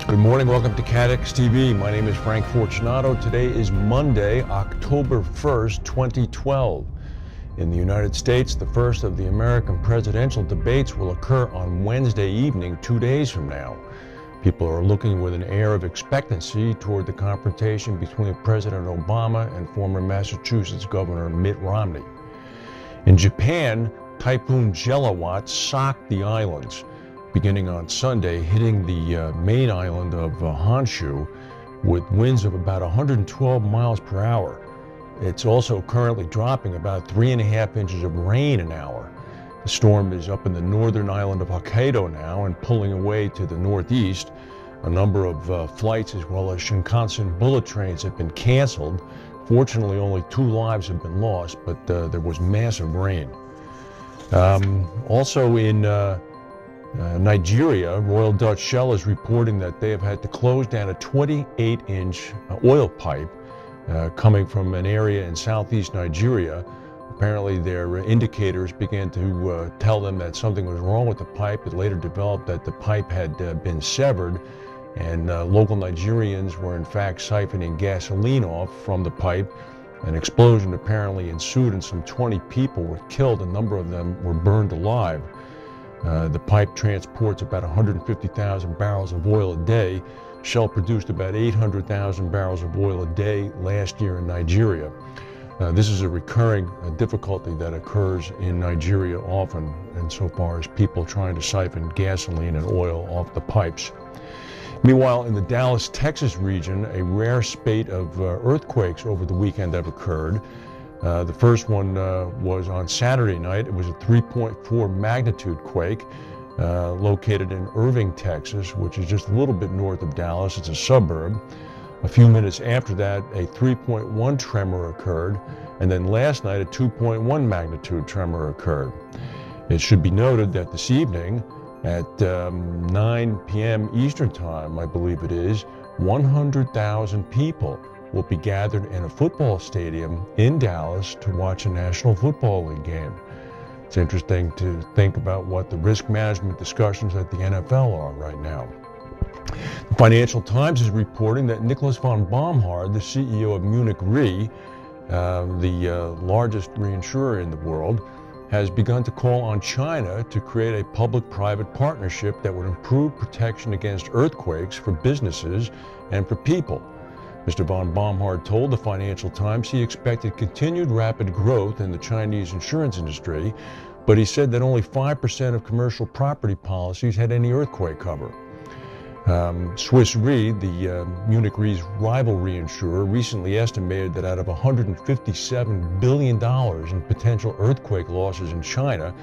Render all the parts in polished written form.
Good morning, welcome to CATEX TV. My name is Frank Fortunato. Today is Monday, October 1st, 2012. In the United States, the first of the American presidential debates will occur on Wednesday evening, 2 days from now. People are looking with an air of expectancy toward the confrontation between President Obama and former Massachusetts Governor Mitt Romney. In Japan, Typhoon Jelawat socked the islands, beginning on Sunday, hitting the main island of Honshu with winds of about 112 miles per hour. It's also currently dropping about 3.5 inches of rain an hour. The storm is up in the northern island of Hokkaido now and pulling away to the northeast. A number of flights as well as Shinkansen bullet trains have been canceled. Fortunately, only 2 lives have been lost, but there was massive rain. Also in Nigeria, Royal Dutch Shell is reporting that they have had to close down a 28-inch oil pipe coming from an area in southeast Nigeria. Apparently their indicators began to tell them that something was wrong with the pipe. It later developed that the pipe had been severed, and local Nigerians were in fact siphoning gasoline off from the pipe. An explosion apparently ensued and some 20 people were killed. A number of them were burned alive. The pipe transports about 150,000 barrels of oil a day. Shell produced about 800,000 barrels of oil a day last year in Nigeria. This is a recurring difficulty that occurs in Nigeria often, insofar as people trying to siphon gasoline and oil off the pipes. Meanwhile, in the Dallas, Texas region, a rare spate of earthquakes over the weekend have occurred. The first one was on Saturday night. It was a 3.4 magnitude quake located in Irving, Texas, which is just a little bit north of Dallas. It's a suburb. A few minutes after that, a 3.1 tremor occurred, and then last night a 2.1 magnitude tremor occurred. It should be noted that this evening at 9 p.m. Eastern Time, I believe it is, 100,000 people will be gathered in a football stadium in Dallas to watch a National Football League game. It's interesting to think about what the risk management discussions at the NFL are right now. The Financial Times is reporting that Nicholas von Bomhard, the CEO of Munich Re, the largest reinsurer in the world, has begun to call on China to create a public-private partnership that would improve protection against earthquakes for businesses and for people. Mr. von Bomhard told the Financial Times he expected continued rapid growth in the Chinese insurance industry, but he said that only 5% of commercial property policies had any earthquake cover. Swiss Re, the Munich Re's rival reinsurer, recently estimated that out of $157 billion in potential earthquake losses in China,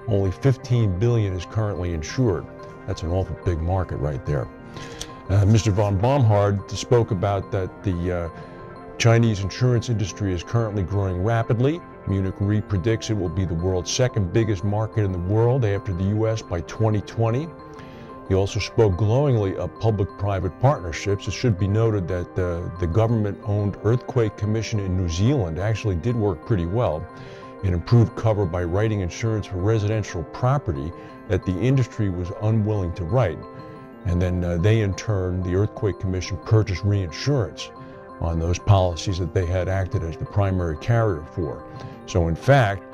only $15 billion is currently insured. That's an awful big market right there. Mr. von Bomhard spoke about that the Chinese insurance industry is currently growing rapidly. Munich Re predicts it will be the world's second biggest market in the world after the U.S. by 2020. He also spoke glowingly of public-private partnerships. It should be noted that the government-owned Earthquake Commission in New Zealand actually did work pretty well. It improved cover by writing insurance for residential property that the industry was unwilling to write. And then they, in turn, the Earthquake Commission, purchased reinsurance on those policies that they had acted as the primary carrier for. So in fact,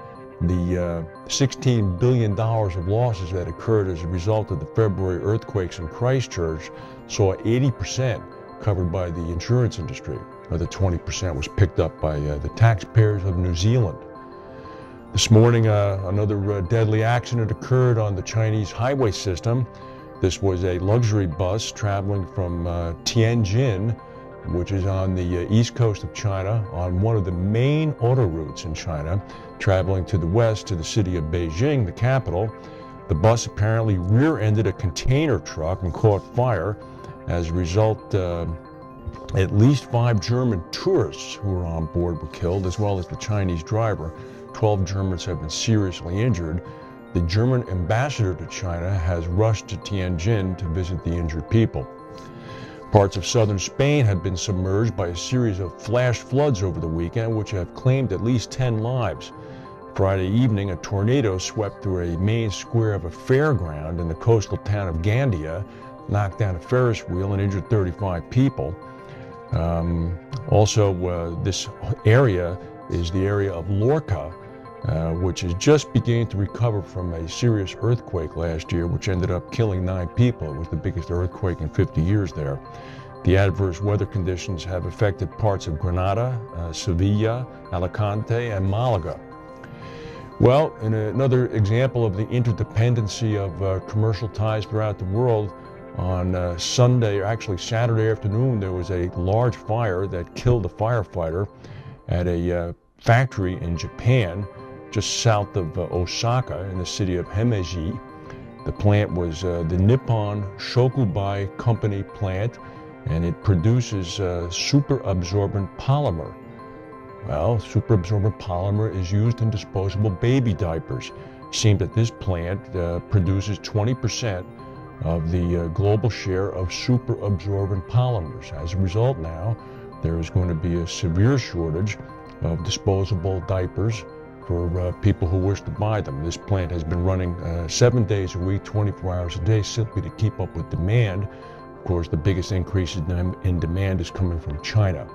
the $16 billion of losses that occurred as a result of the February earthquakes in Christchurch saw 80% covered by the insurance industry. Another 20% was picked up by the taxpayers of New Zealand. This morning, another deadly accident occurred on the Chinese highway system. This was a luxury bus traveling from Tianjin, which is on the east coast of China, on one of the main auto routes in China, traveling to the west to the city of Beijing, the capital. The bus apparently rear-ended a container truck and caught fire. As a result, at least 5 German tourists who were on board were killed, as well as the Chinese driver. 12 Germans have been seriously injured. The German ambassador to China has rushed to Tianjin to visit the injured people. Parts of southern Spain have been submerged by a series of flash floods over the weekend, which have claimed at least 10 lives. Friday evening, a tornado swept through a main square of a fairground in the coastal town of Gandia, knocked down a Ferris wheel and injured 35 people. This area is the area of Lorca, which is just beginning to recover from a serious earthquake last year, which ended up killing 9 people. It was the biggest earthquake in 50 years there. The adverse weather conditions have affected parts of Granada, Sevilla, Alicante, and Malaga. Well, in another example of the interdependency of commercial ties throughout the world, on Sunday, or actually Saturday afternoon, there was a large fire that killed a firefighter at a factory in Japan, just south of Osaka, in the city of Himeji. The plant was the Nippon Shokubai Company plant, and it produces superabsorbent polymer. Well, superabsorbent polymer is used in disposable baby diapers. It seems that this plant produces 20% of the global share of superabsorbent polymers. As a result now, there is going to be a severe shortage of disposable diapers for people who wish to buy them. This plant has been running 7 days a week, 24 hours a day, simply to keep up with demand. Of course, the biggest increase in demand is coming from China.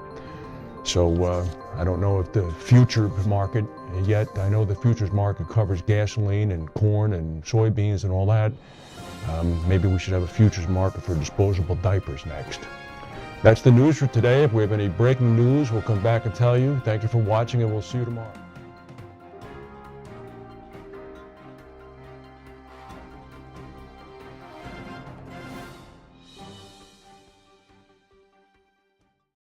So I don't know if the future market yet, I know the futures market covers gasoline and corn and soybeans and all that. Maybe we should have a futures market for disposable diapers next. That's the news for today. If we have any breaking news, we'll come back and tell you. Thank you for watching, and we'll see you tomorrow.